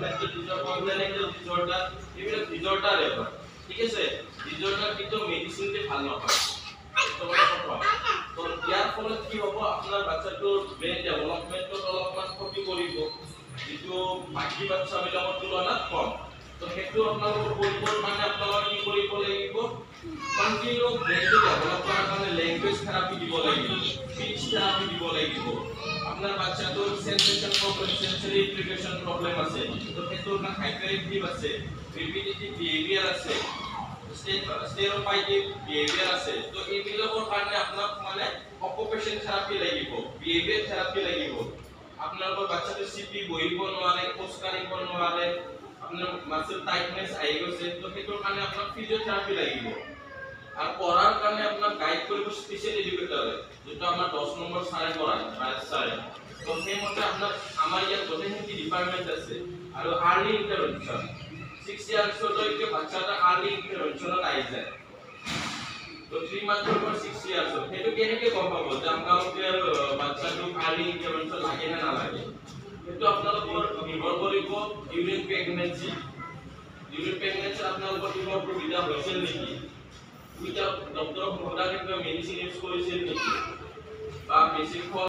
mental disorder congenital disorder এগুলো disorder এবার ঠিক আছে ডিসঅর্ডার কিন্তু মেডিসিন দিয়ে ভালো হয় তো তো ইয়ার ফলে কি হবে আপনার বাচ্চাটোৰ ব্ৰেন ডেভেলপমেন্টত অলপমান ক্ষতি কৰিব যেটো বাকি বাচ্চাবিলাকৰ তুলনাত কম তো সেইটো আপোনালোকৰ কৰিবৰ কাৰণে আপোনালোকে কি কৰিব লাগিব কন্টিনিউ ব্ৰেনটো ডেভেলপ কৰাৰ কাৰণে ল্যাঙ্গুৱেজ থেৰাপি দিব লাগিব স্পীচ থেৰাপি দিব লাগিব আপনাৰ বাচ্চাটোৰ সেন্সেশন প্ৰবলেম সেন্সৰি ইন্টিগ্ৰেশন প্ৰবলেম আছে তো সেইটোৰ কাৰণে হাইপাৰএক্টিভ আছে ৰিপিটিটিভ বিহেভিয়াৰ আছে স্টেৰিঅটাইপিক বিহেভিয়াৰ আছে তো এইবিলাকৰ কাৰণে আপোনাক মানে অকুপেশন থেৰাপি লাগিব বিহেভিয়াৰ থেৰাপি লাগিব আপোনালোকৰ বাচ্চাটো সিপি বহিব নোৱাৰে খোজ কাঢ়িব নোৱাৰে আপোনাৰ মাসল টাইটনেস আহি গৈছে তো সেইটোৰ কাৰণে আপোনাক ফিজিওথেৰাপি লাগিব আৰু পঢ়াৰ কাৰণে আপোনাক গাইড কৰিব স্পেশাল এডুকেটৰে যেটো আমাৰ 10 নম্বৰ ছাৰে পঢ়ায় বাইছ ছাৰে তো সেইমতে আপোনাক আমাৰ ইয়াত গোটেইখিনি ডিপাৰ্টমেন্ট আছে আৰু আৰ্লি ইন্টাৰভেনশন 6 ইয়াৰ্ছলৈকে বাচ্চাটা আৰ্লি ইন্টাৰভেনশনত আহি যায় তো 3 মান্থৰ পৰা 6 ইয়াৰ্ছ সেইটো কেনেকৈ গম পাব যে আপোনালোকৰ বাচ্চাটোক আৰ্লি ইন্টাৰভেনশন লাগে নে নালাগে সেইটো আপোনালোকৰ নিৰ্ভৰ কৰিব ডিউৰিং প্ৰেগনেন্সি আপোনালোকৰ কিবা অসুবিধা হৈছিল নেকি উইদাউট ডক্টৰ সোধাকে মেডিচিন ইউজ কৰিছিল নেকি বা বেছিক